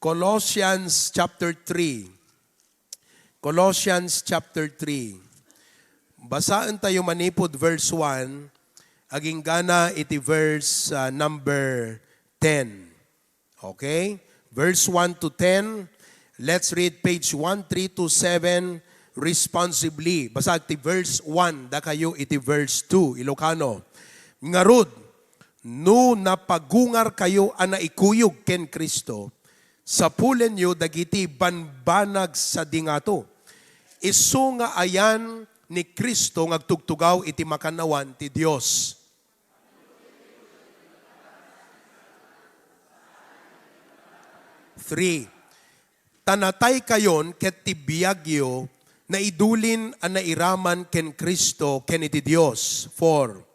Colossians chapter 3. Colossians chapter 3. Basaan tayo manipod verse 1, aging gana iti verse number 10. Okay? Verse 1 to 10. Let's read page 1327 responsibly. Basa iti verse 1, da kayo iti verse 2, Ilocano. Ngarud, no napagungar kayo ana ikuyog ken Kristo, sapulen nyo dagiti banbanag sa dingato. Isu nga ayan ni Kristo ngagtugtugaw iti makanawan ti Dios. Three, tanatay kayon ket ti biyagyo na idulin ang nairaman ken Kristo ken iti Dios. 4.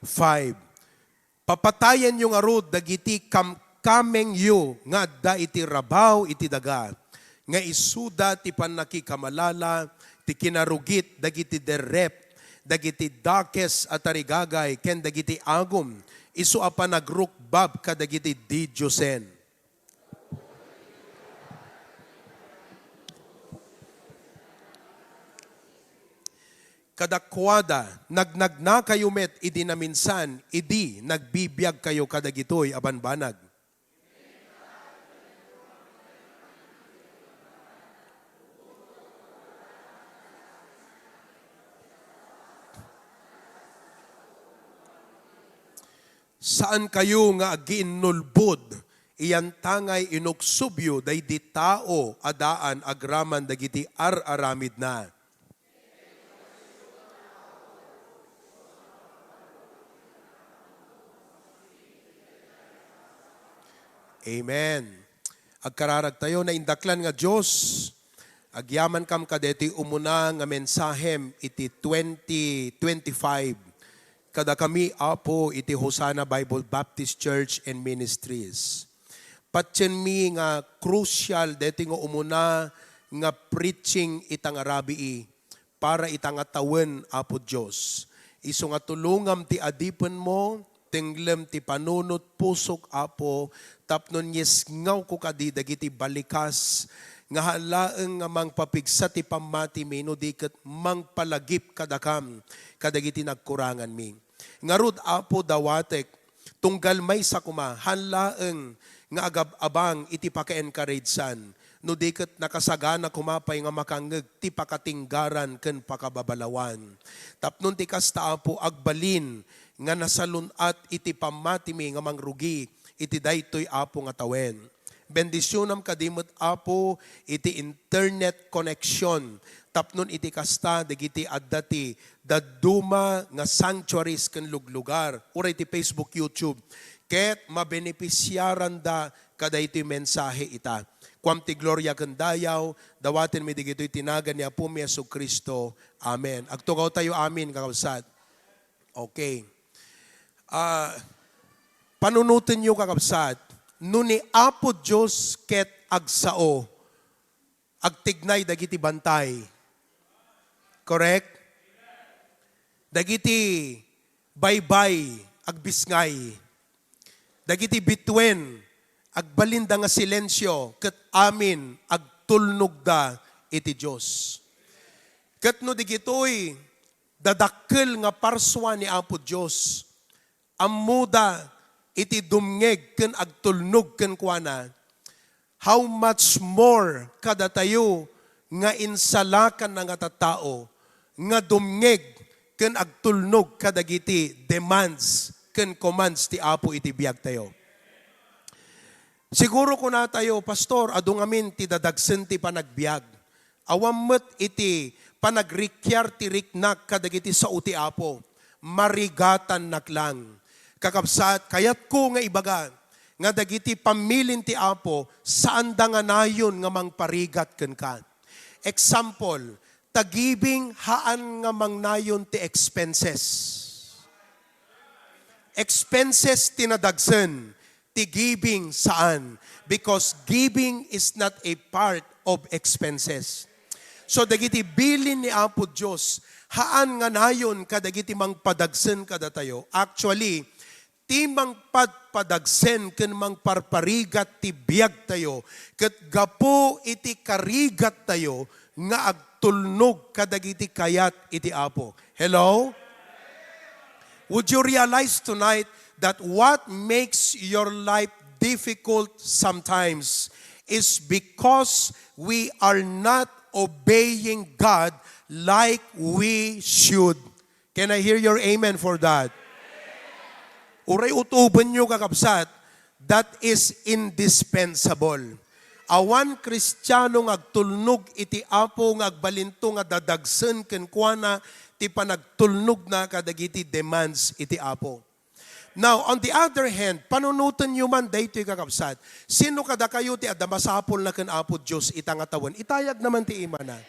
5. Papatayan yung arod dagiti kamkameng yu nga da iti rabaw iti daga nga isuda ti panakikamalala ti kinarugit dagiti derep dagiti dakes at tarigagay ken dagiti agom isu a panagrukbab kadagiti didyosen. Kadakwada, nagnagna kayo met, idi na minsan, idi nagbibiyag kayo kadagitoy abanbanag. Saan kayo nga agiinulbod, iyan tangay inuksubyo, day di tao adaan agraman dagiti ar-aramid na. Amen. Agkararag tayo na indaklan nga Diyos, agyaman kam kadeti umuna nga mensahem iti 2025. Kada kami apo iti Hosanna Bible Baptist Church and Ministries. Patyen mi nga crucial deti nga umuna nga preaching itang arabii para itang atawen apo Diyos. Iso nga tulungam ti adipen mo, tenglem ti panunot pusok apo, tapnon yes ngaw ko kadi dagiti balikas, nga halaeng nga mangpapigsa ti pamati mi, no diket mangpalagip kadakam, kadagiti nagkurangan mi. Ngarud apo dawatek, tunggal may sa kuma, halaeng nga agab-abang iti paka-encouragean, no diket nakasagana kumapay nga makangeg ti pakatinggaran ken pakababalawan. Tapnon ti kasta apo agbalin, nga nasalunat iti pamatimi nga mangrugi, iti daytoy apo nga tawen. Bendisyonam kadimot apo, iti internet connection, tapnon iti kasta, dagiti addati, daduma nga sanctuaries ken luglugar, ura iti Facebook, YouTube, ket mabenepisyaran da kadaytoy mensahe ita. Kwam ti gloria ken dayaw, dawaten mi digitoy tinagan ni Apo mi Jesucristo. Amen. Agtugaw tayo amin, kakabsat. Okay. Panunutin nyo kakabsat, nuni apo Diyos ket agsao, agtignay dagiti bantay. Correct? Dagiti baybay, agbisngay. Dagiti bitwen, agbalinda nga silensyo, ket amin, agtulnog da iti Diyos. Ket no digitoy, dadakkel nga parswa ni apo Diyos, amuda iti dumngeg ken agtulnog ken kuana, how much more kada tayo nga insalakan nga tattao nga dumngeg ken agtulnog kadagiti demands ken commands ti Apo iti biag tayo. Siguro ko na tayo, pastor, adung amin ti dadagsen ti panagbiag. Awammet iti panagrikyar ti riknak kadagiti sa uti Apo. Marigatan naklang. Kakabsat, kayat ko nga ibaga, nga dagiti pamilin ti Apo, saan da nga nayon nga mangparigat ken ka. Example, tagibing haan nga mangnayon ti expenses. Expenses tinadagsen, ti giving saan? Because giving is not a part of expenses. So dagiti bilin ni Apo Diyos, haan nga nayon kadagiti mang padagsen kada tayo. Actually, ti mang padagsen ken mang parparigat ti biag tayo, ket gapo iti karigat tayo, nga agtulnog kadagiti kayat iti Apo. Hello? Would you realize tonight that what makes your life difficult sometimes is because we are not obeying God like we should. Can I hear your amen for that? Uray utuban nyo kakabsat, that is indispensable. Awan Kristiyano agtulnog iti Apo nga agbalinto nga dadagsen ken kuana ti panagtulnog na kadagiti demands iti Apo. Now, on the other hand, panunutan nyo man daytoy kakabsat, sino kada kayo ti adamasapol na ken Apo Diyos itangatawan, itayag naman ti imana.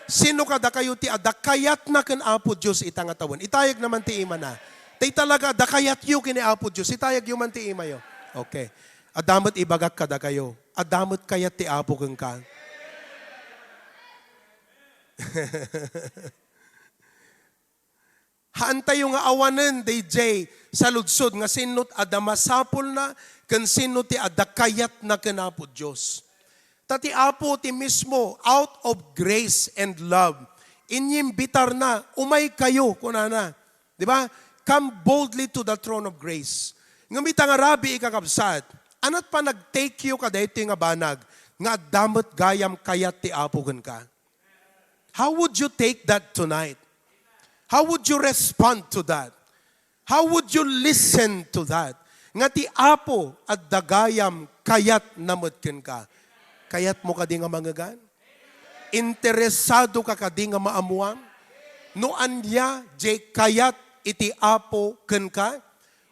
Sino kada kayo ti adakayat na ken Apo Diyos itangatawan, itayag naman ti imana. Tay talaga adakayat yu kini Apo Diyos, itayag yu man ti imayo. Okay. Adamot ibagak kada kayo. Adamot kayat ti Apo ken ka. Haan tayo nga awanen, DJ, sa ludsod, nga sinot adamasapol na, ken sinot ti adakayat na ken Apo Diyos. Tati Apo ti mismo, out of grace and love, inyimbitar na, umay kayo, kunana. Di ba? Come boldly to the throne of grace. Ngamita nga rabi ikakabsat, anat pa nag-take you kada ito nga banag, nga damot gayam kayat ti Apo ken ka. How would you take that tonight? How would you respond to that? How would you listen to that? Nga ti Apo at dagayam kayat namot ken ka. Kayat mo kadi nga mangagan? Interesado ka kadi nga maamuam? No anya jay kayat iti Apo ken ka?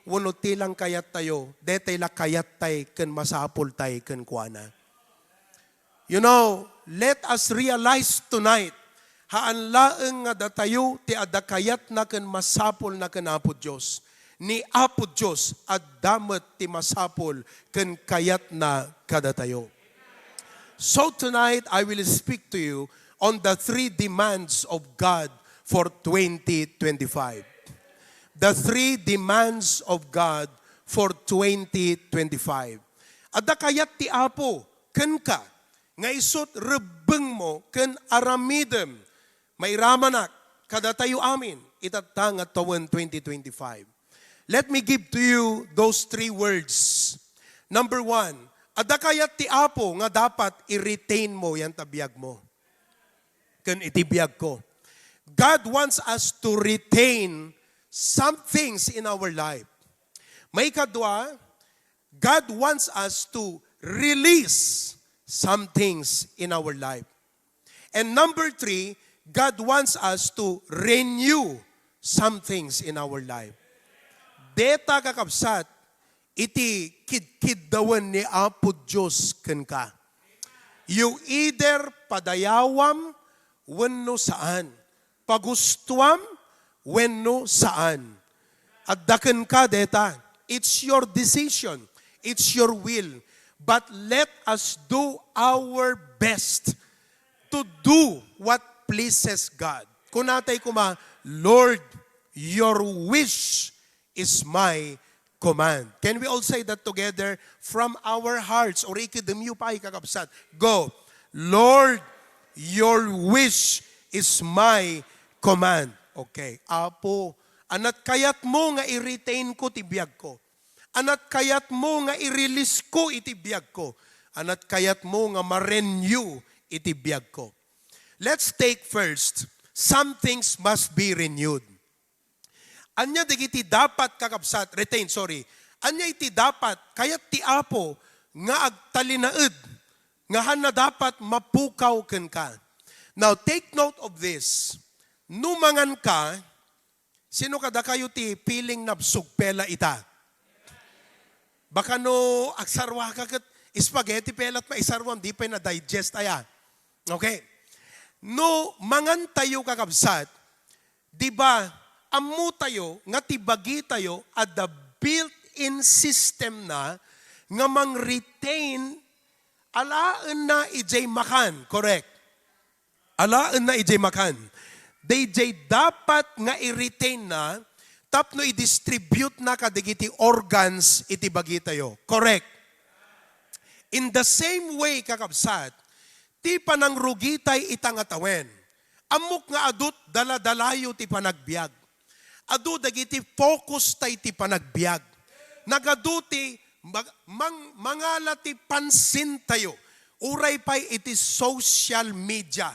Wano tilang kayat tayo, detay la kayat tay ken masapol tay ken kuana. You know, let us realize tonight, haan laeng nga datayo ti adakayat na ken masapol na ken Apo Diyos. Ni Apo Diyos addamet ti masapol ken kayat na kadatayo. So tonight, I will speak to you on the 3 demands of God for 2025. The 3 demands of God for 2025. Adakayat ti Apo ken ka, nga isot rebeng mo ken aramidem, may ramanak, kada tayo amin, itatang at taon 2025. Let me give to you those 3 words. Number 1, adakayat ti Apo nga dapat i-retain mo yan tabiyag mo. Ken itibiyag ko. God wants us to retain some things in our life. May kadwa, God wants us to release some things in our life. And number 3, God wants us to renew some things in our life. Deta kakabsat, iti kidkidawan ni Apo Diyos ken ka. You either padayawam wenno saan, pagustuam wenno saan. Addaken ka deta. It's your decision. It's your will. But let us do our best to do what pleases God. Kunatay kuma, Lord, your wish is my command. Can we all say that together from our hearts? Or ikidemyo pa ikakapsat. Go. Lord, your wish is my command. Okay. Apo, anat kayat mo nga i-retain ko tibiyag ko. Anat kayat mo nga i-release ko itibiyag ko. Anat kayat mo nga ma-renew itibiyag ko. Let's take first, some things must be renewed. Anya digiti dapat kakabsat, retain, sorry. Anya iti dapat, kayat ti Apo, nga agtalinaed, nga hana dapat mapukaw ken ka. Now, take note of this. Numangan ka, sino kada kayo ti piling na sugpela ita? Baka no, agsarwa ka kat, spaghetti pelat maisarwam, di pa na digest aya. Okay. No, mangan tayo kakabsat, di ba, amu tayo, nga tibagi tayo, at the built-in system na, nga mang-retain, alaan na ijay makan, correct? Alaan na ijay makan. DJ dapat nga i-retain na, tapno i-distribute na kadigiti organs iti bagi tayo. Correct. In the same way, kakabsat, ti panang rugitay itangatawen. Amok nga adut daladalayo ti panagbiag. Adu dagiti focus tay ti panagbiag. Nagaduti mangala ti pansin tayo. Uray pa'y iti social media.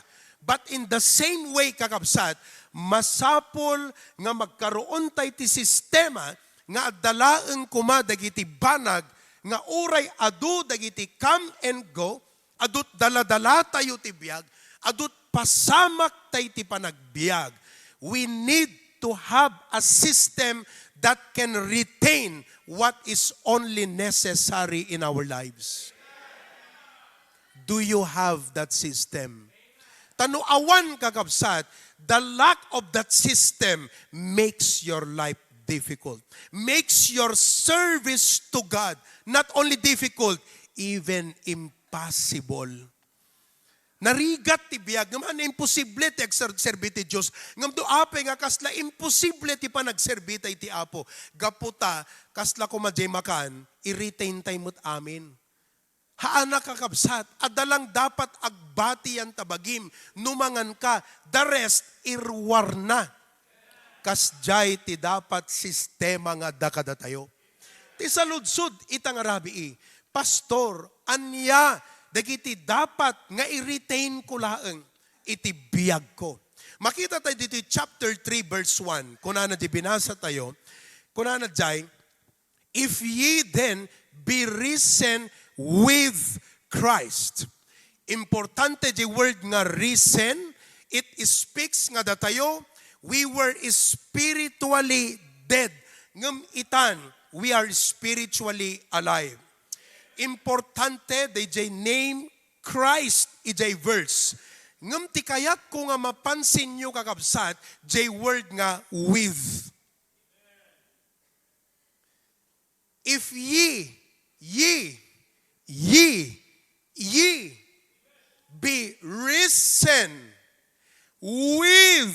But in the same way, kakabsat, masapol nga magkaroon tayo ti sistema nga adalaeng kuma dagiti banag nga uray adu dagiti come and go, adut daladala tayo ti biag, adut pasamak tayo ti panagbiag. We need to have a system that can retain what is only necessary in our lives. Do you have that system? Tanuawan kakabsat, the lack of that system makes your life difficult. Makes your service to God not only difficult, even impossible. Narigat ti biag, nga imposible ti agserbi ti Diyos. Ngam do apay nga kasla imposible ti panagserbi ti Apo. Gaputa, kasla ko madjay makan, i-retain tayo mo't amin. Haana kakabsat, adalang dapat agbati yan tabagim, numangan ka, the rest, irwar na. Kasjay ti dapat sistema nga dakada tayo. Ti saludsud, itang arabi pastor, anya, dagiti dapat nga i-retain ko laeng, iti biyag ko. Makita tayo dito chapter 3 verse 1, kunana di binasa tayo, kunana jay, if ye then be risen with Christ. Importante di word nga risen, it speaks nga datayo, we were spiritually dead. Ngam itan, we are spiritually alive. Importante, DJ name Christ, ijay verse. Ngam ti kayat ko nga mapansin nyo kakabsat, jay word nga with. If ye be risen with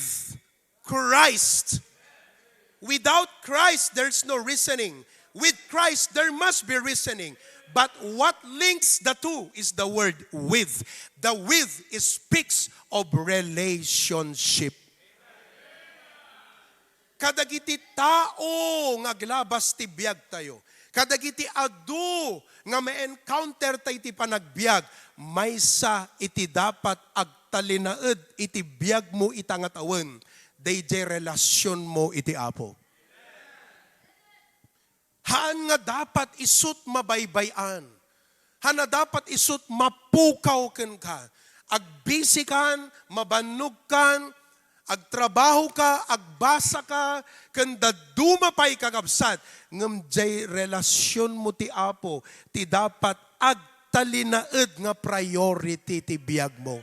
Christ. Without Christ, there's no reasoning. With Christ, there must be reasoning. But what links the two is the word with. The with speaks of relationship. Kadagiti tao nga glabas ti biag tayo. Kadagiti adu nga ma-encounter tayo ti panagbiag, maysa iti dapat agtalinaed iti biag mo itangatawan, dayjay relasyon mo iti Apo. Haan nga dapat isut mabaybayan. Haan nga dapat isut mapukaw ken ka. Agbisikan, mabannog kan, agtrabaho ka, agbasa ka, kanda dumapay kakabsat, ngam jay relasyon mo ti Apo, ti dapat agtalinaed nga priority ti biag mo.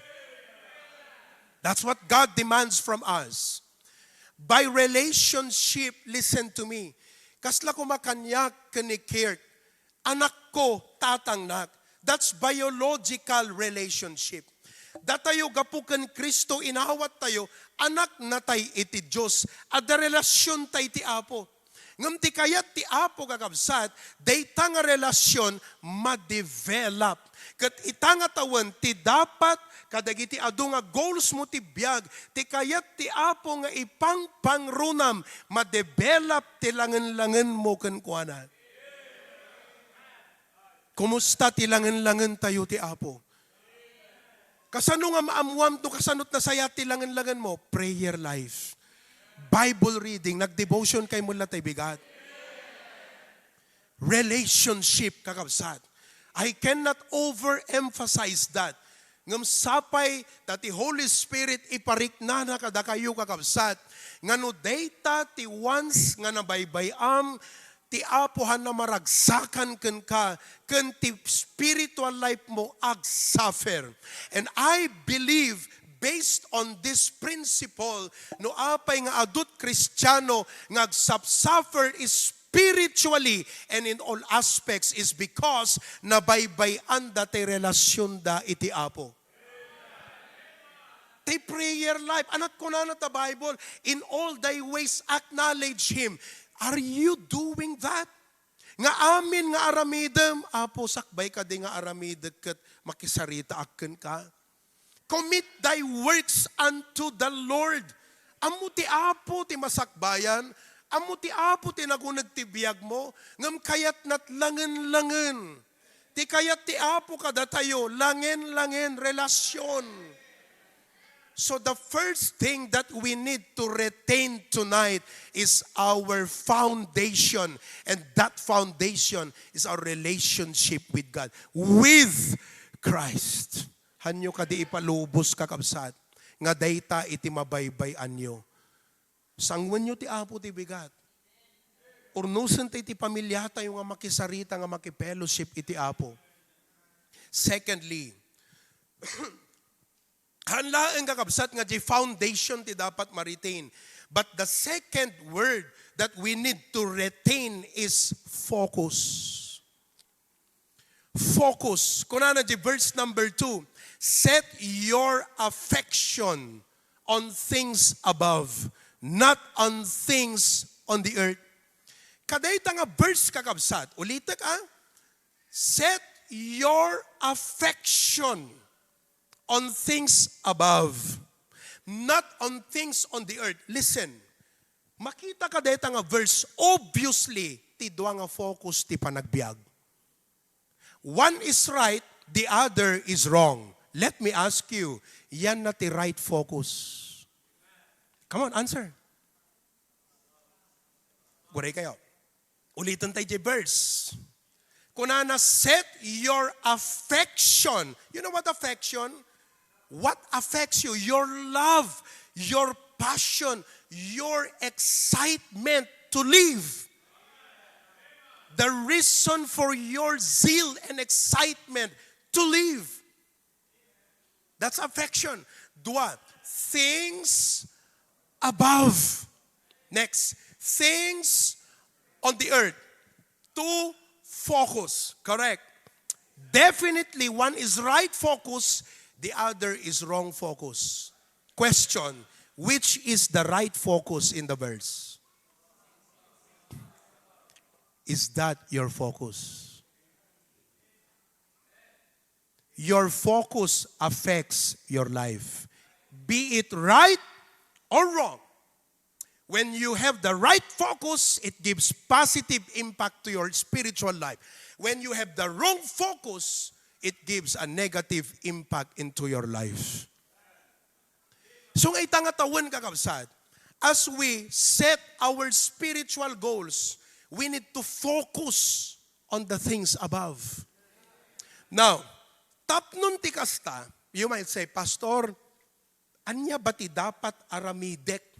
That's what God demands from us. By relationship, listen to me, kasla ko makanyak kanikirk, anak ko tatangnak, that's biological relationship. Datayo gapukan Kristo, inawat tayo, anak na tay iti Diyos, ada relasyon tay ti Apo. Ngam ti kayat ti Apo kakabsat, day tanga relasyon ma-develop. Kat itanga tawan, ti dapat, kadagiti adu nga goals mo ti biag, ti kayat ti Apo nga ipang pangrunam, ma-develop ti langan-langan mo kankwana. Kumusta ti langan-langan tayo ti Apo? Kasano nga maamuam to, kasanot na saya ti langan-langan mo? Prayer life. Bible reading, nag-devotion kay mula tayo bigat. Relationship, kakabsat. I cannot overemphasize that. Ngam sapay, dati Holy Spirit ipariknana kada kayo kakabsat. Ngano data ti once nga nabaybayam, ti Apohan na maragsakan ken ka, ken ti spiritual life mo ag-suffer. And I believe, based on this principle, no apay nga adut Kristiyano nga ag-suffer spiritually and in all aspects is because nabaybayan da ti relasyon da iti Apo. Tay prayer life. Anat ko na ta Bible, in all thy ways acknowledge Him. Are you doing that? Nga amin nga aramidem, apo sakbay ka di nga aramidem kat makisarita akin ka. Commit thy works unto the Lord. Amo ti apo ti masakbayan, amo ti apo ti nagunag ti biyag mo, ngam kayat nat langen-langen. Ti kayat ti apo kada tayo, langen-langen, relasyon. So the first thing that we need to retain tonight is our foundation. And that foundation is our relationship with God, with Christ. Hanyo ka di ipalubos kakabsat, nga dayta iti mabaybay anyo. Sangwan nyo ti apo ti bigat. Urnusan tayo ti pamilya tayo nga makisarita, nga makipellowship iti apo. Secondly, hanlaan kakabsat nga di foundation ti dapat ma-retain. But the second word that we need to retain is focus. Focus. Kunana di verse number 2. Set your affection on things above, not on things on the earth. Kadayta nga verse kakabsat. Ulitak Set your affection on things above, not on things on the earth. Listen, makita kadayta nga verse, obviously, ti dua nga focus ti panagbiag. One is right, the other is wrong. Let me ask you, yan na ti right focus. Come on, answer. Guray kayo. Ulitin tayo di verse. Kunana, set your affection. You know what affection? What affects you? Your love, your passion, your excitement to live. The reason for your zeal and excitement to live. That's affection. Dua, things above. Next, things on the earth. To focus. Correct. Definitely one is right focus, the other is wrong focus. Question, which is the right focus in the verse? Is that your focus? Your focus affects your life. Be it right or wrong. When you have the right focus, it gives positive impact to your spiritual life. When you have the wrong focus, it gives a negative impact into your life. So ngay tangatawan kakabsat, as we set our spiritual goals, we need to focus on the things above. Now, tapnon ti kasta, you might say, Pastor, anya ba ti dapat aramidek?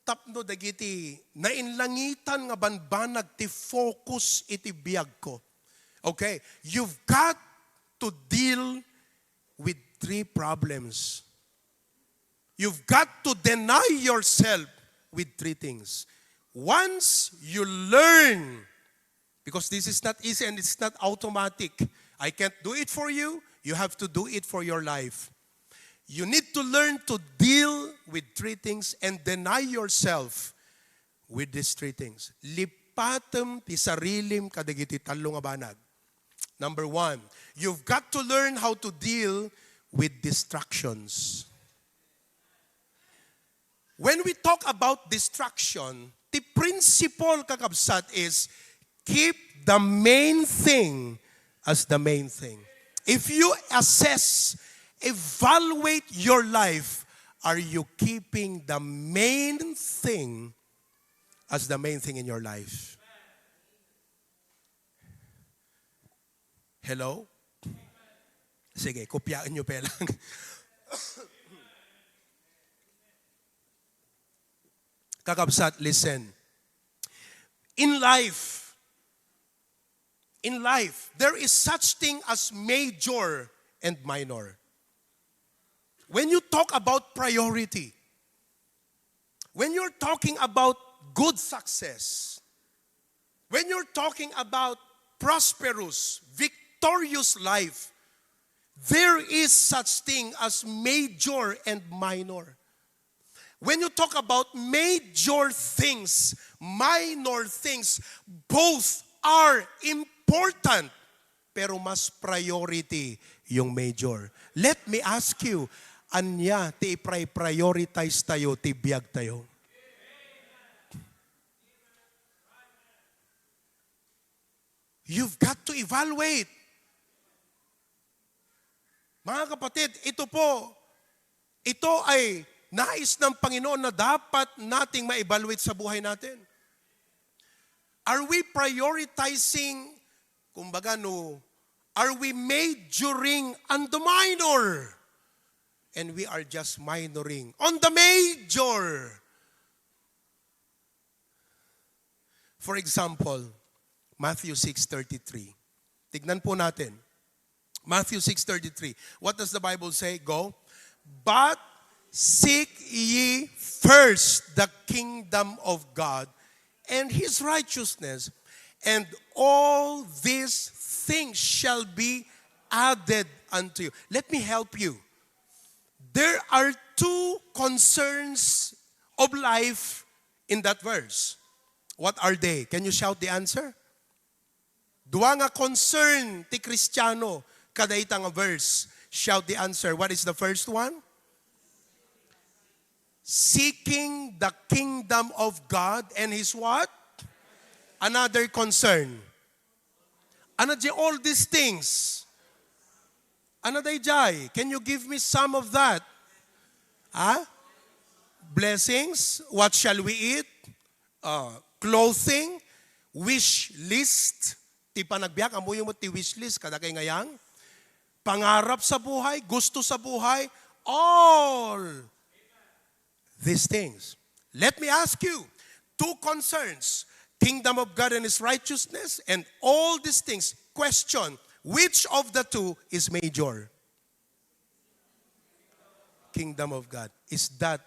Tapno dagiti nainlangitan nga banbanag ti focus iti biag ko. Okay, you've got to deal with 3 problems. You've got to deny yourself with 3 things. Once you learn, because this is not easy and it's not automatic. I can't do it for you. You have to do it for your life. You need to learn to deal with 3 things and deny yourself with these 3 things. Lipatem ti sarilim kadagiti talo nga banag. Number 1, you've got to learn how to deal with distractions. When we talk about distraction, the principle kakabsat is keep the main thing as the main thing. If you assess, evaluate your life, are you keeping the main thing as the main thing in your life? Hello? Sige, kopyaan nyo pa lang. Kakabsat, listen. In life, there is such thing as major and minor. When you talk about priority, when you're talking about good success, when you're talking about prosperous, victorious life, there is such thing as major and minor. When you talk about major things, minor things, both are important, pero mas priority yung major. Let me ask you, anya ti prioritize tayo, ti biyag tayo? You've got to evaluate. Mga kapatid, ito ay nais ng Panginoon na dapat nating ma-evaluate sa buhay natin. Are we prioritizing, are we majoring on the minor? And we are just minoring on the major. For example, Matthew 6:33. Tignan po natin. Matthew 6:33. What does the Bible say? Go. But seek ye first the kingdom of God and His righteousness, and all these things shall be added unto you. Let me help you. There are two concerns of life in that verse. What are they? Can you shout the answer? Dua nga concern ti Kristiyano kada itang verse. Shout the answer. What is the first one? Seeking the kingdom of God and His what? Another concern. Ano di all these things? Ano day jay? Can you give me some of that? Blessings. What shall we eat? Clothing. Wish list. Ti panagbiyak, amuyo mo ti wish list, kada kay ngayang. Pangarap sa buhay, gusto sa buhay, all these things. Let me ask you, two concerns, kingdom of God and His righteousness, and all these things. Question, which of the two is major? Kingdom of God. Is that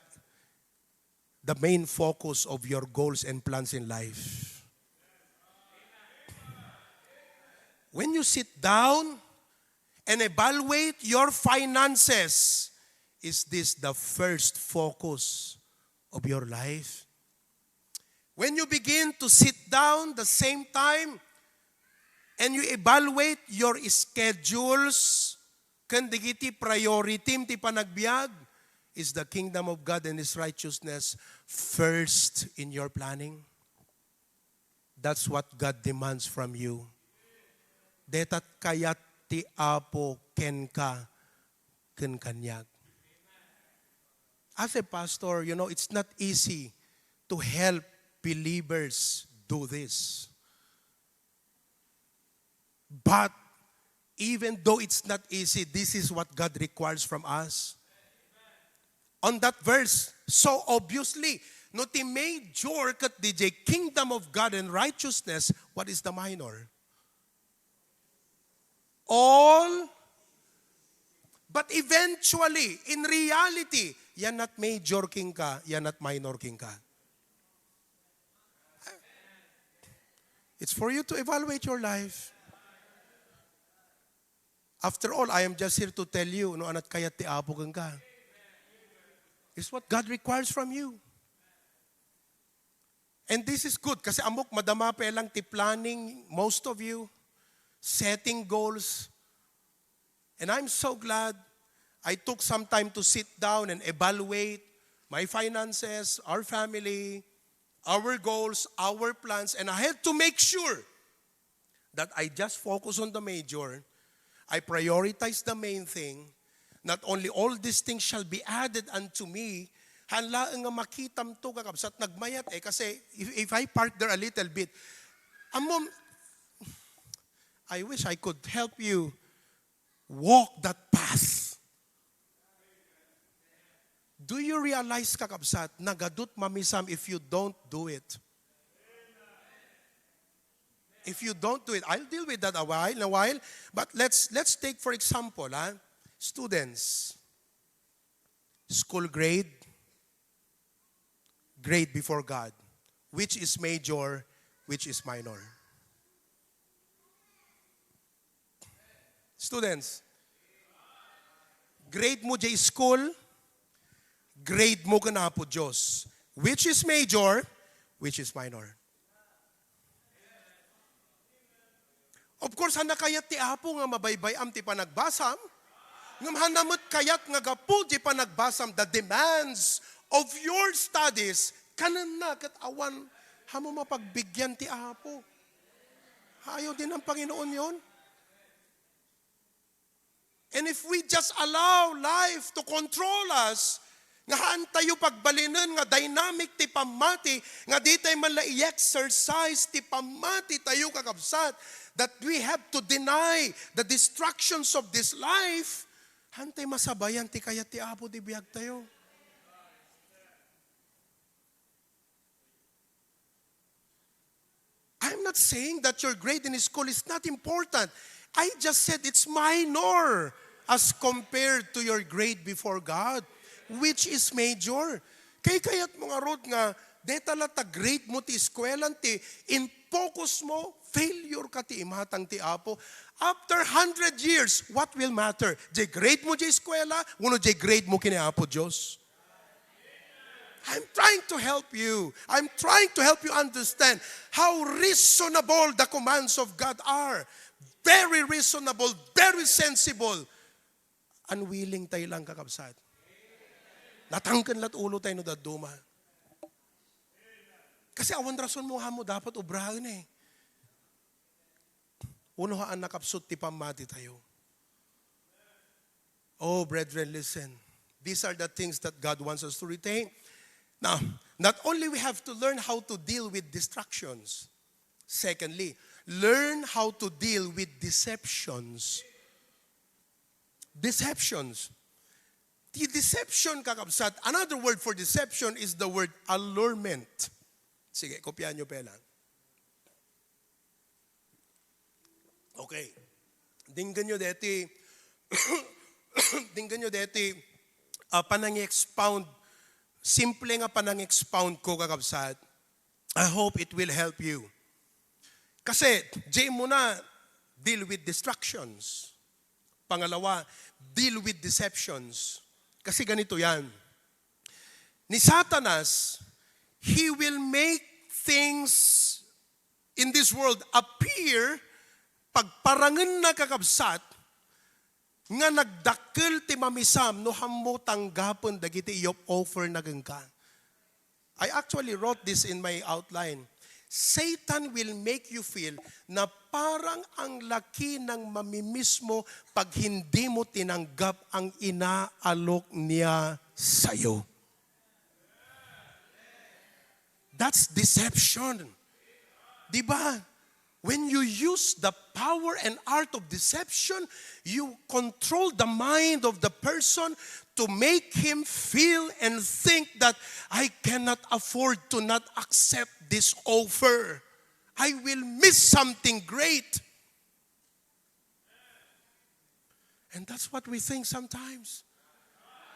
the main focus of your goals and plans in life? When you sit down and evaluate your finances, is this the first focus of your life? When you begin to sit down the same time and you evaluate your schedules, kandigiti priority ti panagbiag, is the kingdom of God and His righteousness first in your planning? That's what God demands from you. Detat kayat ti apo ken ka ken kanyag. As a pastor, it's not easy to help believers do this. But even though it's not easy, this is what God requires from us. On that verse, so obviously, no ti major kat DJ kingdom of God and righteousness, what is the minor? All, but eventually, in reality, yan not major king ka, yan not minor king ka. It's for you to evaluate your life. After all, I am just here to tell you, no anat kayat ti apo kang ka. It's what God requires from you. And this is good, kasi amok madama pa lang ti planning, most of you, setting goals. And I'm so glad I took some time to sit down and evaluate my finances, our family, our goals, our plans. And I had to make sure that I just focus on the major. I prioritize the main thing. Not only all these things shall be added unto me, hanlaan nga makitam to kakabsat nagmayat kasi if I park there a little bit, I wish I could help you walk that path. Do you realize, kakabsat, nagadut mamisam if you don't do it? If you don't do it, I'll deal with that in a while. But let's take, for example, students, school grade before God. Which is major, which is minor? Students, grade mo dyan school, grade mo ka na po Diyos. Which is major, which is minor. Of course, hana kayat ti Apo nga mabaybayam ti panagbasam, nga hanamot kayat nga gapu ti panagbasam, the demands of your studies, kanan na kat awan, hamo mapagbigyan ti Apo. Ayaw din ng Panginoon yon. And if we just allow life to control us, nga haan tayo pagbalinan, nga dynamic ti pamati, nga di tayo man i-exercise ti pamati tayo kakabsat, that we have to deny the distractions of this life, hantay masabayan ti kaya ti Apo di biyag tayo. I'm not saying that your grade in school is not important. I just said it's minor as compared to your grade before God, which is major. Kaya't mga rod nga, detala ta grade mo ti eskwelahan ti, in focus mo, failure ka ti imatang ti Apo. After 100 years, what will matter? Jay grade mo jay eskwela, uno jay grade mo kini Apo Diyos. I'm trying to help you. I'm trying to help you understand how reasonable the commands of God are. Very reasonable, very sensible. Unwilling tayo lang kakabsat. Natangkan lat ulo tayo no daduma. Kasi awan rason mo hamo dapat ubrahan eh. Uno haan nakapsut ti pamati tayo. Oh, brethren, listen. These are the things that God wants us to retain. Now, not only we have to learn how to deal with distractions. Secondly, learn how to deal with deceptions. Deceptions. The deception, kakabsat, another word for deception is the word allurement. Sige, kopyahan nyo pala. Okay. Dinggan nyo deti, panang-expound, simple nga panang-expound ko kakabsat. I hope it will help you. Kasi, J mo na, deal with distractions. Pangalawa, deal with deceptions. Kasi ganito yan. Ni Satanas, he will make things in this world appear pagparangan na kakabsat nga nagdakkel ti mamisam no hammo tanggapon dagiti iyop offer na gengka. I actually wrote this in my outline. Satan will make you feel na parang ang laki ng mamimismo pag hindi mo tinanggap ang inaalok niya sa'yo. That's deception. Diba? When you use the power and art of deception, you control the mind of the person to make him feel and think that I cannot afford to not accept this offer. I will miss something great. And that's what we think sometimes.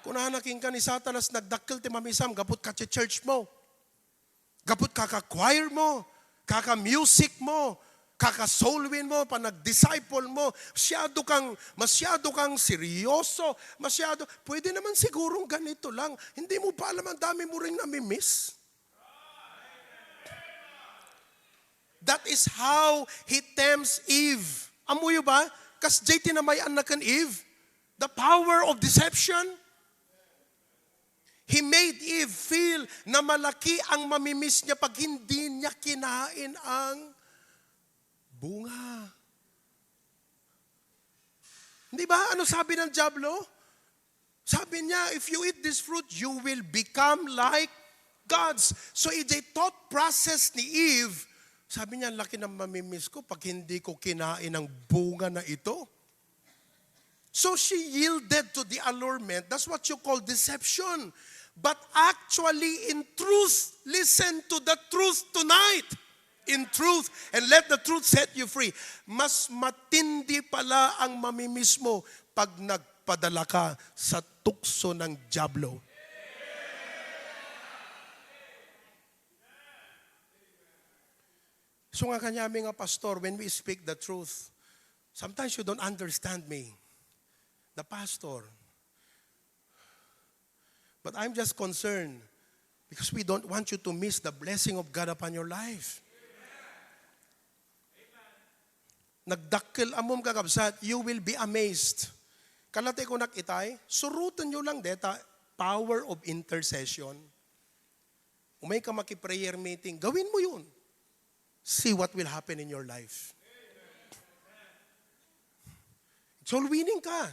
Kung nanaking ka ni Satanas, nagdakkel ti mamisam, gapot ka sa church mo. Gapot ka choir mo, kaka-music mo, kaka-soul win mo, panag-disciple mo, masyado kang seryoso, pwede naman sigurong ganito lang. Hindi mo pa alam, ang dami mo rin namimiss. That is how he tempts Eve. Amuyo ba? Kas jay tinamayan na kan Eve. The power of deception. He made Eve feel na malaki ang mamimiss niya pag hindi niya kinain ang bunga. Hindi ba? Ano sabi ng Diablo? Sabi niya, if you eat this fruit, you will become like gods. So it's a thought process ni Eve. Sabi niya, laki ng mamimiss ko pag hindi ko kinain ang bunga na ito. So she yielded to the allurement. That's what you call deception. But actually, in truth, listen to the truth tonight. In truth, and let the truth set you free. Mas matindi pala ang mamimiss mo pag nagpadala ka sa tukso ng Diablo. So nga kanyami nga pastor, when we speak the truth, sometimes you don't understand me. The pastor, But I'm just concerned because we don't want you to miss the blessing of God upon your life. Nagdakkel amom kakabsat, you will be amazed. Kalate ko nakitay, surutan nyo lang deta, power of intercession. Umay ka maki-prayer meeting, gawin mo yun. See what will happen in your life. Soul winning ka.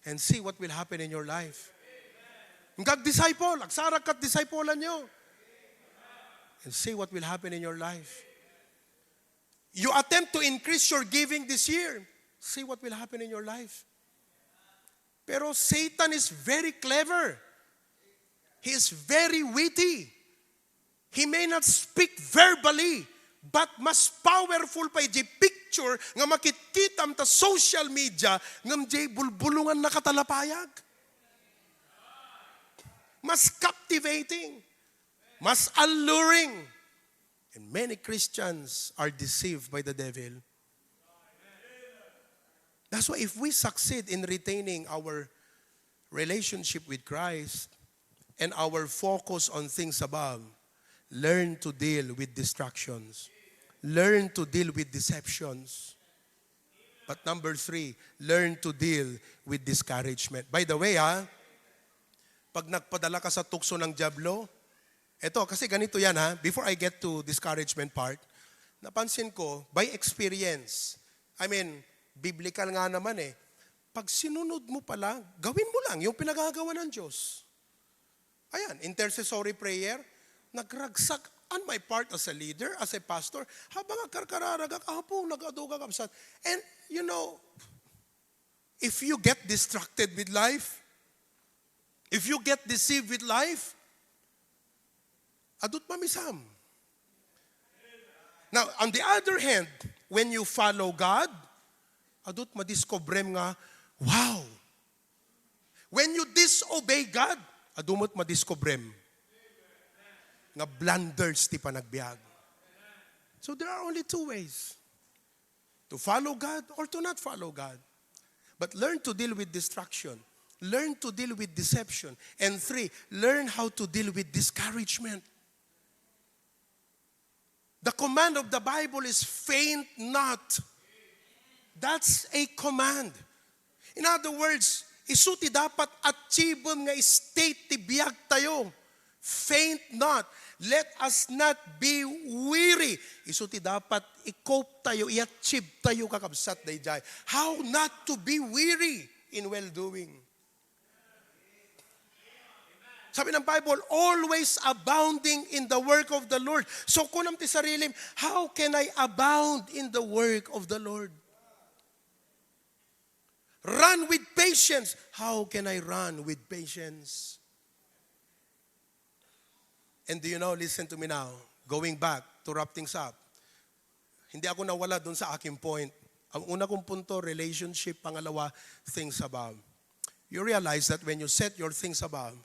And see what will happen in your life. Kag-disciple, agsarak kat disciplean nyo. And see what will happen in your life. You attempt to increase your giving this year. See what will happen in your life. Pero Satan is very clever. He is very witty. He may not speak verbally, but mas powerful pa yung picture nga makikitam ta social media ngam jay bulbulungan na katalapayag. Mas captivating. Mas alluring. And many Christians are deceived by the devil. That's why if we succeed in retaining our relationship with Christ and our focus on things above, learn to deal with distractions. Learn to deal with deceptions. But number 3, learn to deal with discouragement. By the way, pag nagpadala ka sa tukso ng diablo, eto, kasi ganito yan before I get to discouragement part, napansin ko, by experience, biblical nga naman pag sinunod mo pala, gawin mo lang yung pinagagawa ng Diyos. Ayan, intercessory prayer, nagragsak on my part as a leader, as a pastor, habang akarkararagak, nag-aduga kapsat. And you know, if you get distracted with life, if you get deceived with life, adut mamisam. Now, on the other hand, when you follow God, adut madiscobrem nga, wow. When you disobey God, adumot madiscobrem nga blunders ti panagbiag. So there are only 2 ways. To follow God or to not follow God. But learn to deal with distraction. Learn to deal with deception. And 3, learn how to deal with discouragement. The command of the Bible is faint not. That's a command. In other words, isuti dapat achievem nga state ti biag tayo. Faint not. Let us not be weary. Isuti dapat i-cope tayo, i-achieve tayo kakabsat dayjay. How not to be weary in well-doing. Sabi ng Bible, always abounding in the work of the Lord. So kunam ti sarilim, how can I abound in the work of the Lord? Run with patience. How can I run with patience? And do you know, listen to me now, going back to wrap things up. Hindi ako nawala dun sa aking point. Ang una kong punto, relationship. Pangalawa, things above. You realize that when you set your things above,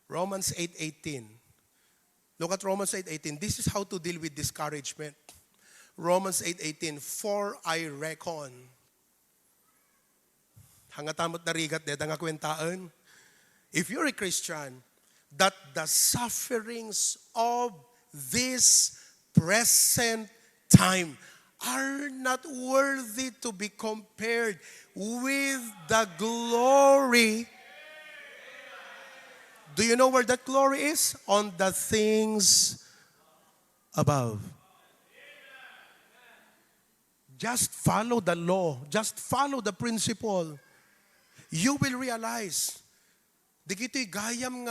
Romans 8:18. Look at Romans 8:18. This is how to deal with discouragement. Romans 8:18. For I reckon. Hangatamot na rigat deta nga kwentaan. If you're a Christian, that the sufferings of this present time are not worthy to be compared with the glory. Do you know where that glory is? On the things above. Just follow the law. Just follow the principle. You will realize, di kito'y gayam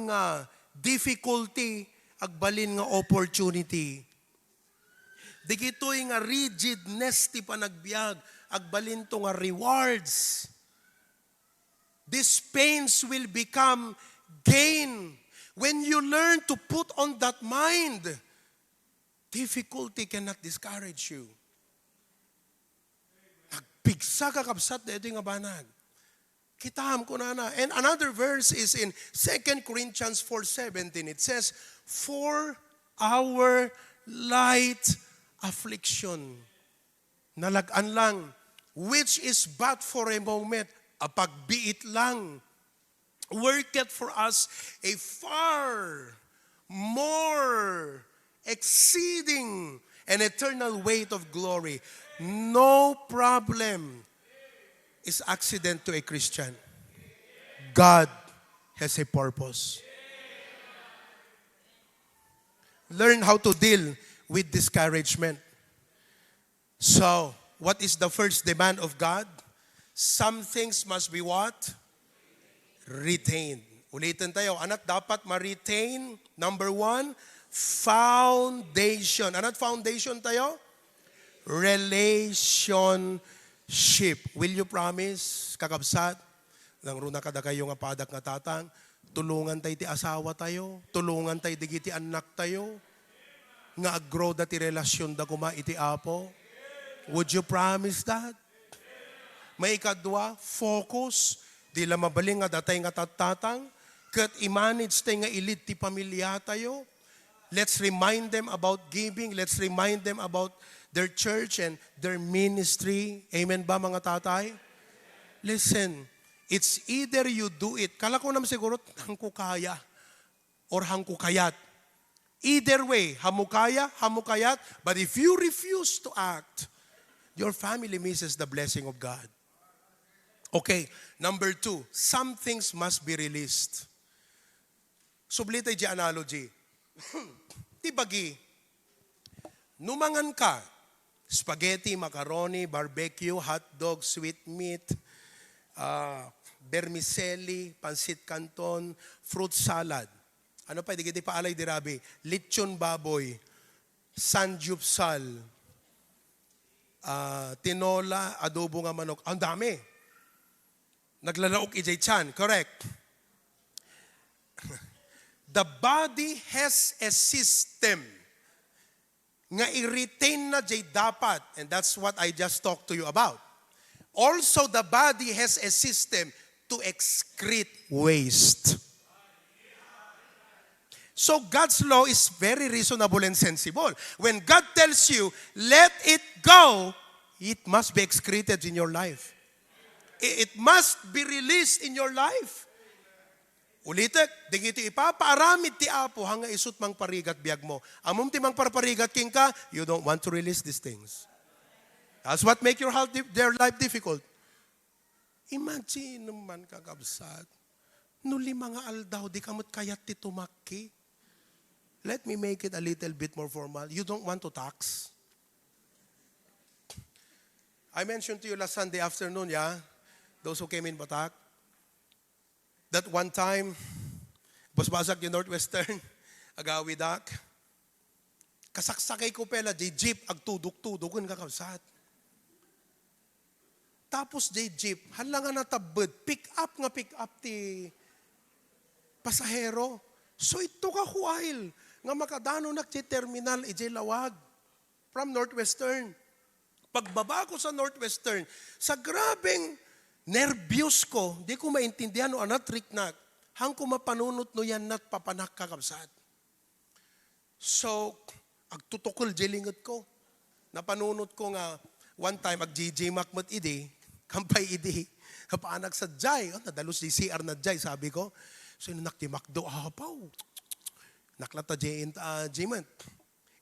nga difficulty, agbalin nga opportunity. Di kito'y nga rigidness ti panagbiag, agbalin to nga rewards. These pains will become gain. When you learn to put on that mind, difficulty cannot discourage you. Nagpigsa ka kapsat dito nga banag. Kitaham ko na. And another verse is in 2 Corinthians 4:17. It says, for our light affliction, nalagaan lang, which is but for a moment, apagbiit lang, worketh for us a far more exceeding an eternal weight of glory. No problem is accident to a Christian. God has a purpose. Learn how to deal with discouragement. So, what is the first demand of God? Some things must be what? Retained. Ulitin tayo, anak, dapat ma-retain. Number 1, foundation. Anat foundation tayo? Relationship. Will you promise, kakabsat, nang runa kada kayo nga padak nga tatang, tulungan tayo ti asawa tayo, tulungan tayo digiti anak tayo, nga aggrow dati relasyon da kuma iti apo. Would you promise that? May ikadwa, focus. Di la mabaling nga datay nga tatang, kat i-manage tayo nga ilit ti pamilya tayo. Let's remind them about giving. Let's remind them about their church and their ministry. Amen ba mga tatay? Listen, it's either you do it. Kala ko naman siguro, hangko kaya or hangko kayat. Either way, hamukaya, hamukayat. But if you refuse to act, your family misses the blessing of God. Okay, number 2, some things must be released. Sublitay di analogy. Di bagi, numangan ka, spaghetti, macaroni, barbecue, hotdog, sweet meat, vermicelli, pansit canton, fruit salad. Ano pa, di pa alay dirabi, lechon baboy, sanjupsal, tinola, adobo nga manok. Ang dami. Naglalaok ijay chan, correct? The body has a system nga i-retain na jay dapat, and that's what I just talked to you about. Also, the body has a system to excrete waste. So God's law is very reasonable and sensible. When God tells you, let it go, it must be excreted in your life. It must be released in your life. Ulitek, digiti ipapaaramid ti Apo hanga isut mang parigat biag mo. Amom ti mang parparigat king ka, you don't want to release these things. That's what make their life difficult. Imagine naman kakabsat, nuli mga aldaw, di kamot kayat ti tumakki. Let me make it a little bit more formal. You don't want to tax. I mentioned to you last Sunday afternoon, yeah? Those who came in Batak, that one time, basbasak yung Northwestern, agawidak, kasaksakay ko pala, di jeep, agtudok-tudok, kun kakabsat. Tapos di jeep, halangan na tabad, pick up ti pasahero. So ito ka while, nga makadano terminal, ijay lawag, from Northwestern. Pagbaba ko sa Northwestern, sa grabeng nervyos ko, di ko maintindihan no anat riknak, hang ko mapanunot no yan nat papanak kakabsat. So, agtutukol jelingot ko. Napanunot ko nga, one time, ag-JJ makmat idi, kampay idi, kapaanak sa jay, nadalos di CR na jay, sabi ko. So, naktimak do, apaw. Naklata jayment.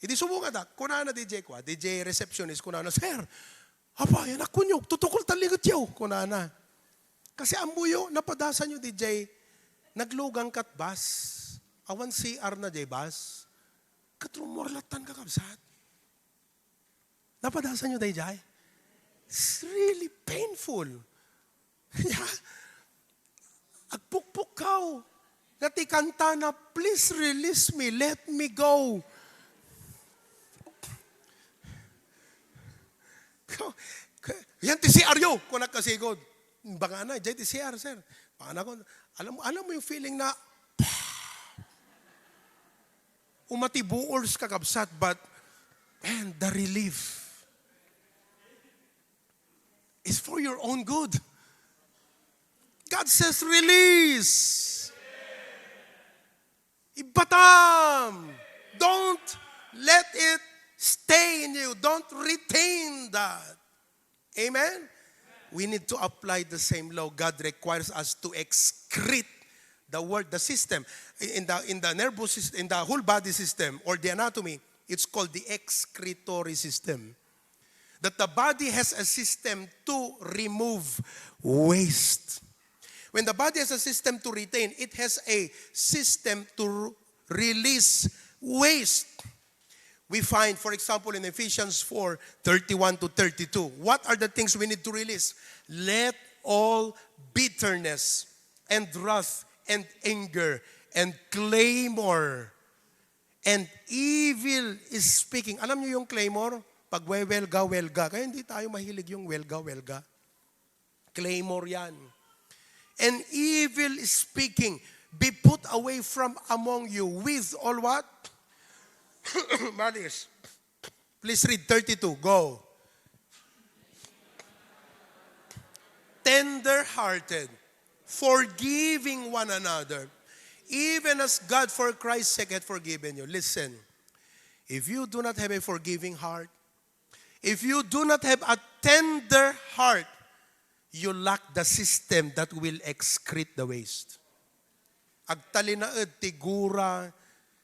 Idi subunga da, kunana DJ ko, DJ receptionist, kunana, sir, apa, yan akunyog, tutukol talingot yaw, kunana. Kasi ambuyo, napadasan nyo DJ, naglugang kat bus, awan CR na jay bus, katrumorlatan kakabsat. Napadasan nyo DJ? It's really painful. Agpukpuk kao. Natikanta na, please release me, let me go. Yan ti CR yo, kung nagkasigod. Baka na, dyan ti CR, sir. Baka na ko, alam mo yung feeling na, umatibuors kakabsat, but, man, the relief is for your own good. God says, release. Ibatam. Don't let it stay in you. Don't retain that. Amen? we need to apply the same law. God requires us to excrete the system. In the nervous system, in the whole body system or the anatomy, it's called the excretory system. That the body has a system to remove waste. When the body has a system to retain, it has a system to release waste. We find, for example, in Ephesians 4:31 to 32, what are the things we need to release? Let all bitterness and wrath and anger and clamor and evil is speaking. Alam niyo yung clamor? Pag welga. Kaya hindi tayo mahilig yung welga. Clamor yan. And evil is speaking. Be put away from among you with all what? Malice. Please read 32. Go. Tender-hearted, forgiving one another, even as God for Christ's sake had forgiven you. Listen, if you do not have a forgiving heart, if you do not have a tender heart, you lack the system that will excrete the waste. Agtalinaed, tigura,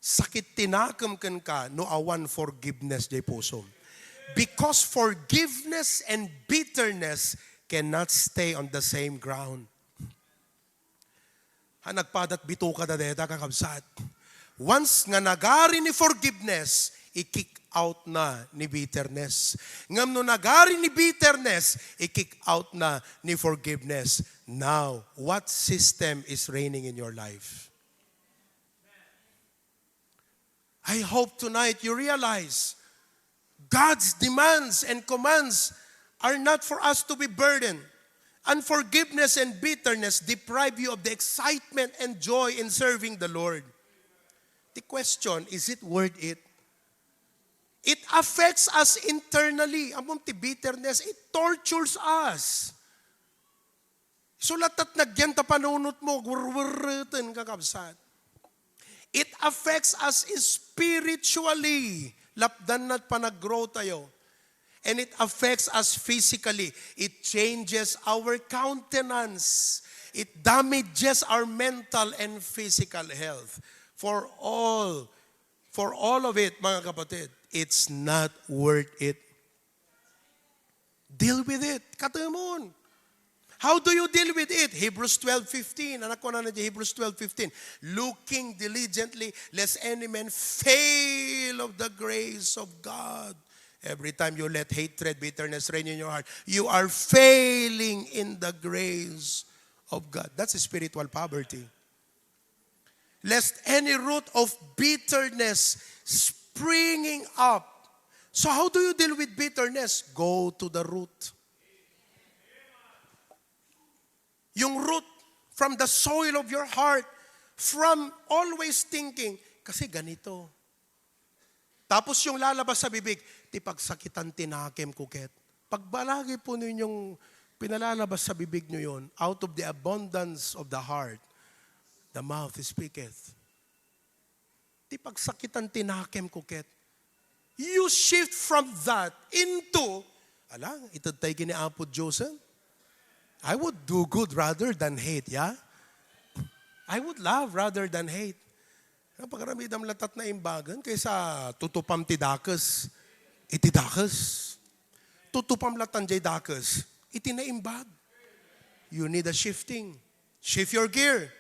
sakit tinakam ka, no awan forgiveness jay puso. Because forgiveness and bitterness cannot stay on the same ground. Nagpadat bituka da deta kakabsat. Once nga nagari ni forgiveness, i-kick out na ni bitterness. Ngam no nagari ni bitterness, i-kick out na ni forgiveness. Now, what system is reigning in your life? I hope tonight you realize God's demands and commands are not for us to be burdened. Unforgiveness and bitterness deprive you of the excitement and joy in serving the Lord. The question, is it worth it? It affects us internally. Among ti bitterness, it tortures us. Sulatat nagyan ta panunot mo, gurwurrutin kakabsat. It affects us spiritually. Lapdan na't panag-grow tayo. And it affects us physically. It changes our countenance. It damages our mental and physical health. For all of it, mga kapatid, it's not worth it. Deal with it. Katamon. How do you deal with it? Hebrews 12:15. Anak ko na Hebrews 12:15. Looking diligently, lest any man fail of the grace of God. Every time you let hatred, bitterness reign in your heart, you are failing in the grace of God. That's spiritual poverty. Lest any root of bitterness springing up. So how do you deal with bitterness? Go to the root. Yung root from the soil of your heart, from always thinking, kasi ganito. Tapos yung lalabas sa bibig, ti pagsakitan tinakim kuket. Pagbalagi po ninyong pinalalabas sa bibig nyo yun, out of the abundance of the heart, the mouth speaketh. Ti pagsakitan tinakim kuket. You shift from that into, ito tayo kiniapod Joseph. I would do good rather than hate, yeah? I would love rather than hate. Pagkaramidam latat na imbagan, kaysa tutupam ti dakas, iti dakas. Tutupam latan jay dakas, iti na imbag. You need a shifting. Shift your gear.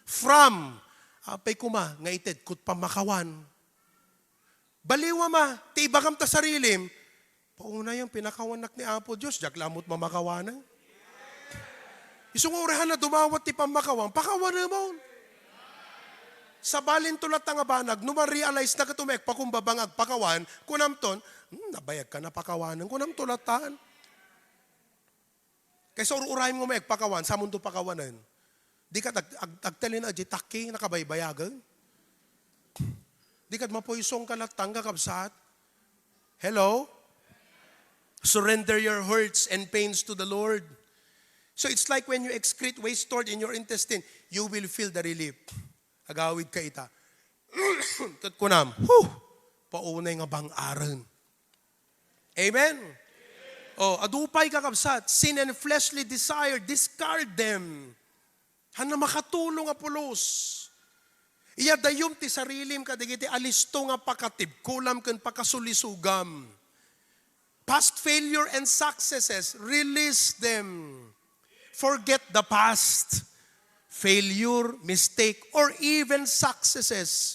From, apay kuma, nga ited, kut pamakawan. Baliwa ma, ti ibagam ta sarilim, pauna yung pinakawanak ni Apo Diyos, jak lamot mamakawanan. Isong orahan na dumawat ti pamakawang, pakawan naman. Sa balin tulat nga banag, nung ma-realize na katumek, pakumbabang agpakawan, kunamton, nabayag ka na pakawanan, kunam tulatan. Kaysa ururahin mo may agpakawan, sa mundo pakawanan. Di ka agtalin na taki, nakabaybayagan. Di ka mapoysong ka latang kakabsat. Hello? Surrender your hurts and pains to the Lord. So it's like when you excrete waste stored in your intestine, you will feel the relief. Agawid ka ita. Kunam, paunay nga bang aran. Amen? Oh, adupay kakabsat, sin and fleshly desire, discard them. Hana makatulong nga pulos. Iya dayom ti sarilim kadigiti alisto nga pakatib, kulam ken pakasulisugam. Past failure and successes, release them. Forget the past. Failure, mistake, or even successes.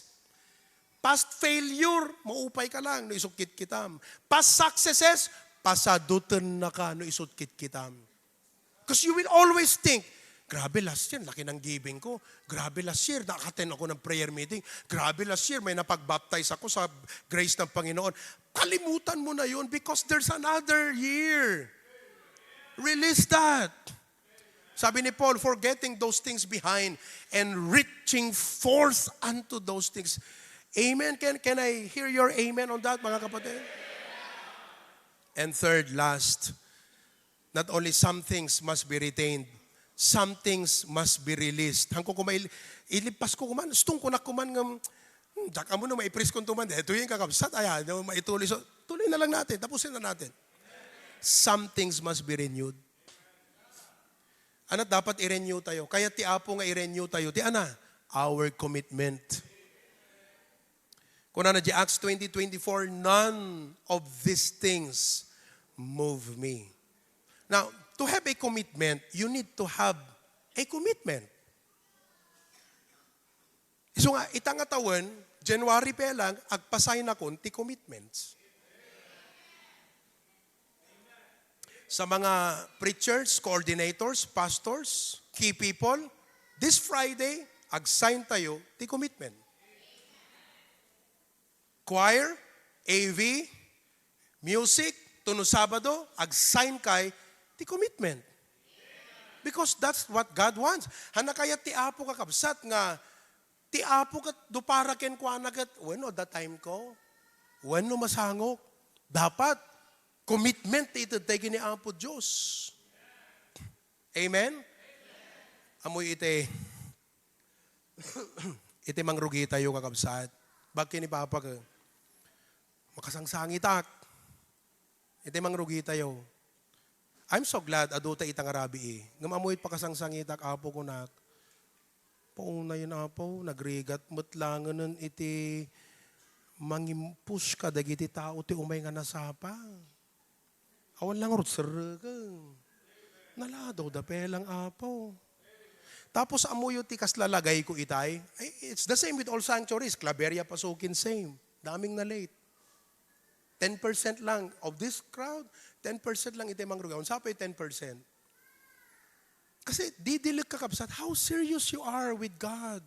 Past failure, maupay ka lang, no isukit kitam. Past successes, pasadutan na ka, no isukit kitam. Because you will always think, grabe last year, laki ng giving ko. Grabe last year, nakaten ako ng prayer meeting. Grabe last year, may napagbaptize ako sa grace ng Panginoon. Kalimutan mo na yun because there's another year. Release that. Sabi ni Paul, forgetting those things behind and reaching forth unto those things. Amen? Can I hear your amen on that, mga kapatid? And third, last, not only some things must be retained, some things must be released. Hangko ko ilipas ko kuman, stong ko na kuman ng, daka mo na maipris kong tuman, ito yung kakabsat, ayan, maituloy. So, tuloy na lang natin, tapusin na natin. Some things must be renewed. Ano dapat i-renew tayo? Kaya ti apo nga i-renew tayo. Ti ana? Our commitment. Kung na di Acts 20:24, none of these things move me. Now, to have a commitment, you need to have a commitment. So nga, itang atawan, January pa lang, agpasay na kon ti commitments. Sa mga preachers, coordinators, pastors, key people, this Friday, ag-sign tayo ti commitment. Choir, AV, music, tuno Sabado, ag-sign kay ti commitment. Because that's what God wants. Hana kaya ti apo kakabsat nga, ti apo kat dupara ken kwa nagat, bueno, that time ko, bueno masangok. Dapat, commitment ito tayo ni apo Diyos. Amen? Amoy ite, ite mangrugi tayo kakabsat. Bakit ni Papa ka? Makasangsangitak. Ite mangrugi tayo. I'm so glad aduta itang arabi Ngamamuit pa kasangsangitak apo ko nak. Pauna yun apo, nagrigat mutlangan iti mangimpus ka dagiti tao ti umay nga nasapa. Awan lang rot sarga. Naladaw da pelang apo. Tapos amuyo ti kaslalagay ko itay. It's the same with all sanctuaries. Claveria pasukin same. Daming na late. 10% lang of this crowd, 10% lang iti mangrugaon. Sapay 10%. Kasi didilig ka kapsat, how serious you are with God.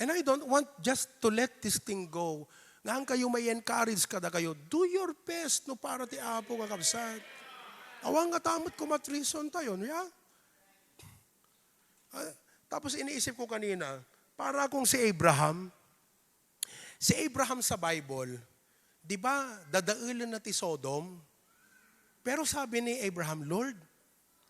And I don't want just to let this thing go. Ngayon kayo may encourage kada kayo, do your best no para ti apo ka kapsat. Awang nga tamot ko matrison tayo, yeah? Tapos iniisip ko kanina, para akong si Abraham sa Bible, di ba, dadaulan na ti Sodom? Pero sabi ni Abraham, Lord,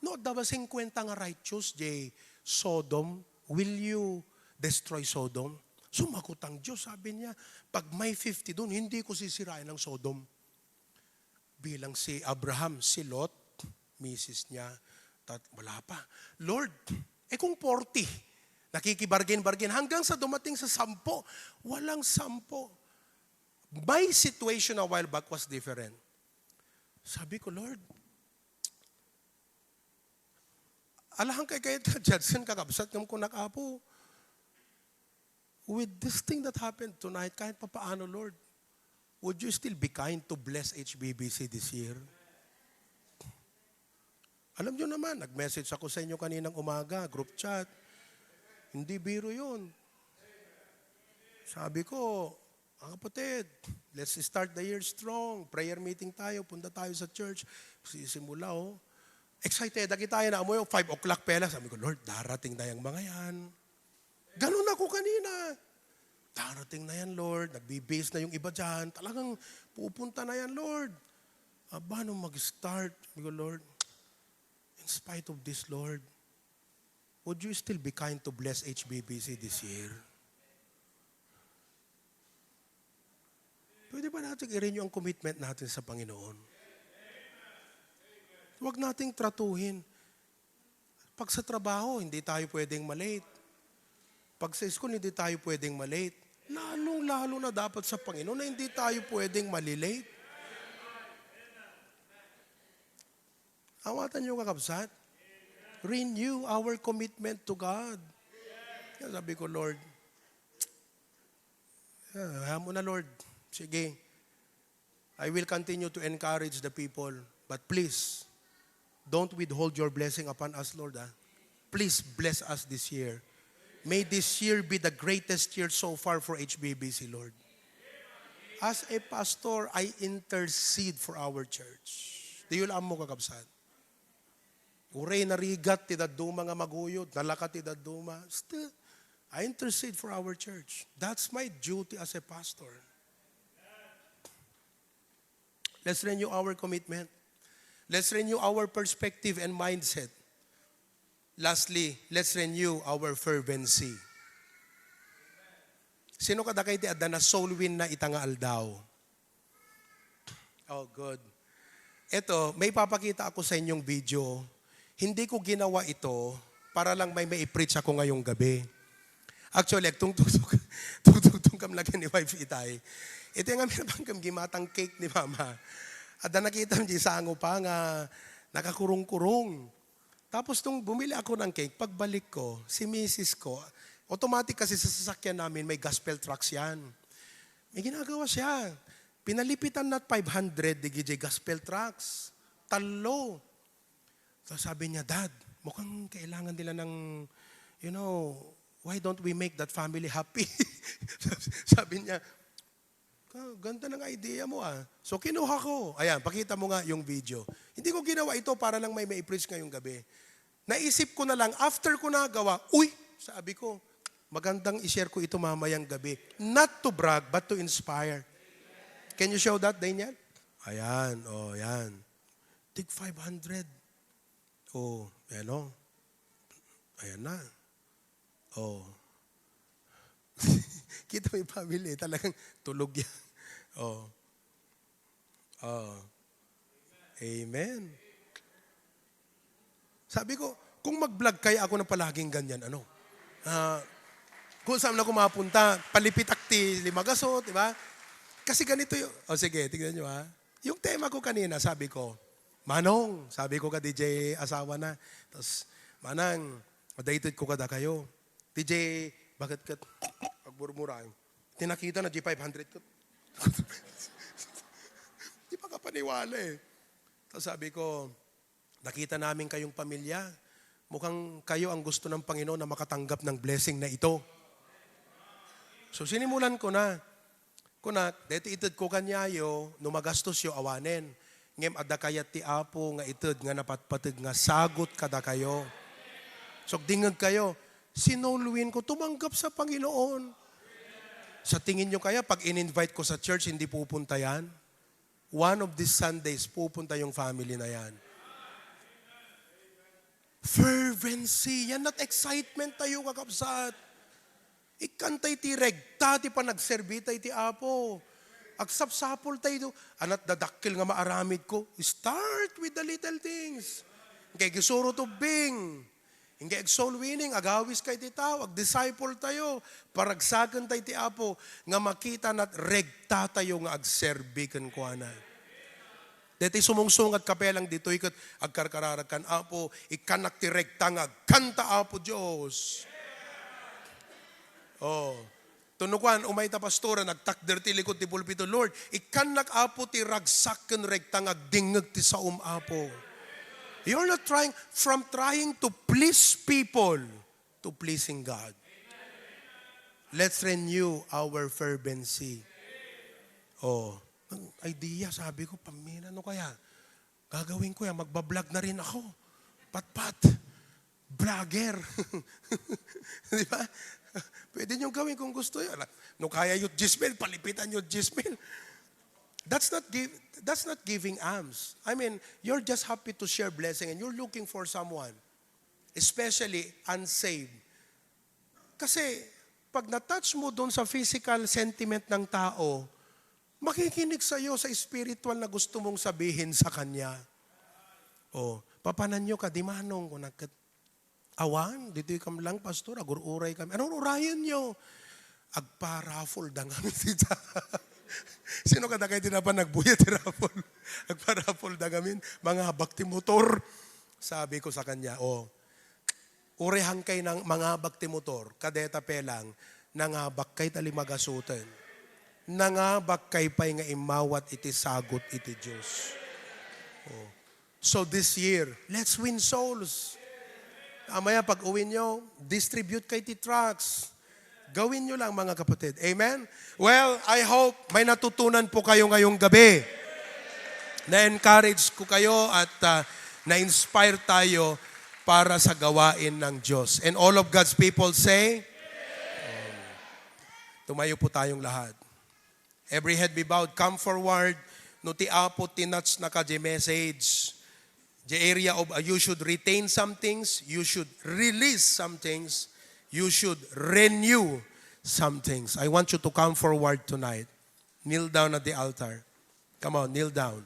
no, dawa 50 nga righteous, jay Sodom, will you destroy Sodom? Sumagot ang Diyos, sabi niya, pag may 50 doon, hindi ko sisirain ang Sodom. Bilang si Abraham, si Lot, misis niya, wala pa. Lord, kung 40, nakikibargain-bargain hanggang sa dumating sa 10. Walang 10. My situation a while back was different. Sabi ko, Lord, alahang kay Judson kakabsat ng kunakapo. With this thing that happened tonight, kahit pa paano, Lord, would you still be kind to bless HBBC this year? Alam nyo naman, nag-message ako sa inyo kaninang umaga, group chat. Hindi biro yun. Sabi ko, mga kapatid, let's start the year strong. Prayer meeting tayo, punta tayo sa church. Sisimula, oh. Excited, lagi tayo na amoy, 5 o'clock pala. Sabi ko, Lord, darating na yung mga yan. Ganun ako kanina. Darating na yan, Lord. Nagbe-base na yung iba dyan. Talagang pupunta na yan, Lord. Paano mag-start? Sabi ko, Lord, in spite of this, Lord, would you still be kind to bless HBBC this year? Pwede Pwede ba natin i-renew ang commitment natin sa Panginoon? Huwag nating tratuhin. Pag sa trabaho, hindi tayo pwedeng malate. Pag sa school, hindi tayo pwedeng malate. Lalong-lalo na dapat sa Panginoon na hindi tayo pwedeng malilate. Awatan niyo kakabsat. Renew our commitment to God. Kaya sabi ko, Lord, hayaan mo na, Lord. Sige. I will continue to encourage the people. But please, don't withhold your blessing upon us, Lord. Please bless us this year. May this year be the greatest year so far for HBBC, Lord. As a pastor, I intercede for our church. Di yun mo kakabsat. Uray narigat ti daduma nga maguyod, nalakat ti daduma. Still, I intercede for our church. That's my duty as a pastor. Let's renew our commitment. Let's renew our perspective and mindset. Lastly, let's renew our fervency. Sino kada kayo ti adda na soul win na itangaal daw? Oh, good. Ito, may papakita ako sa inyong video. Hindi ko ginawa ito para lang may i-preach ako ngayong gabi. Actually, tungtong kam lagi ni wife itay. Ito yung amin kam gimatang cake ni mama. At nakita mo sa ango pa nga nakakurong-kurong. Tapos nung bumili ako ng cake, pagbalik ko, si misis ko, automatic kasi sa sasakyan namin may gospel trucks yan. May ginagawa siya. Pinalipitan na 500 digij gospel trucks. Talo. So sabi niya, Dad, mukhang kailangan nila ng, why don't we make that family happy? Sabi niya, ganda ng idea mo So kinuha ko. Ayan, pakita mo nga yung video. Hindi ko ginawa ito para lang may i-preach ngayong gabi. Naisip ko na lang, after ko nagawa, sabi ko, magandang i-share ko ito mamayang gabi. Not to brag, but to inspire. Can you show that, Daniel? Ayan, yan. Tig 500. Ayan na. Kita mo yung family, talagang tulog yan. Amen. Sabi ko, kung mag-vlog kaya ako na palaging ganyan, kung saan na kumapunta, palipitakti, limagasot, di ba? Kasi ganito yung, sige, tignan nyo Yung tema ko kanina, sabi ko, Manong, sabi ko ka DJ asawa na, tapos, Manang, madated ko kada kayo. DJ, bakit ka, pagmurmurahin, tinakita na G500 ko. Di pa kapaniwala Tapos sabi ko, nakita namin kayong pamilya. Mukhang kayo ang gusto ng Panginoon na makatanggap ng blessing na ito. So sinimulan ko na. Dito itid ko kanyayo, numagastos yo awanen. Ngem adda kayat ti Apo nga itid nga napatpatid nga sagot kada kayo. So dingag kayo, sinuluin ko, tumanggap sa Panginoon. Sa tingin nyo kaya, pag in-invite ko sa church, hindi pupunta yan? One of these Sundays, pupunta yung family na yan. Fervency, yan not excitement tayo kakabsat. Ikantay ti regta, ti pa nagserbitay ti Apo. Agsapsapol tayo, anat dadakil nga maaramid ko. Start with the little things. Kaya gisuro to bing. Hindi soul winning, agawis kay ti tao, ag-disciple tayo, paragsagan tayo ti Apo, nga makita nat regta tayo nga agserbikan ko na. Dito sumungsungat kapelang dito, ikat agkarkararag kan Apo, ikanak ti regta nga, kanta Apo Diyos. Tunukan, umay ta pastora, nagtakder ti likod ti pulpito, Lord, ikanak Apo ti ragsakan regta nga, dingag ti saum Apo. You're not trying to please people to pleasing God. Let's renew our fervency. Idea, sabi ko, pamina, kaya? Gagawin ko yan, magbablog na rin ako. Pat-pat. Vlogger. Di ba? Pwede nyo gawin kung gusto yun. Kaya yung Gismel, palipitan yung Gismel. That's not giving alms. I mean, you're just happy to share blessing and you're looking for someone, especially unsaved. Kasi, pag na-touch mo doon sa physical sentiment ng tao, makikinig sa'yo sa spiritual na gusto mong sabihin sa kanya. Papanan nyo ka, di manong kung awan, dito kam lang, pastor, agururay kami. Anong urayan nyo? Agpa-raffle da nga. Sino kada kayo tinapan nagbuya ti raffle? Agpa-raffle da gamin, mga bakti motor. Sabi ko sa kanya, urehan kay ng mga bakti motor, kadeta pelang, nangabak kay talimagasutan. Nangabak kay pay nga imawat iti sagot iti Diyos. So this year, let's win souls. Amaya pag uwi nyo, distribute kay ti tracts. Gawin nyo lang mga kapatid. Amen? Well, I hope may natutunan po kayo ngayong gabi. Na-encourage ko kayo at na-inspire tayo para sa gawain ng Diyos. And all of God's people say, tumayo po tayong lahat. Every head be bowed, come forward. No ti apo tinats na ka message. The area of you should retain some things, you should release some things, you should renew some things. I want you to come forward tonight. Kneel down at the altar. Come on, kneel down.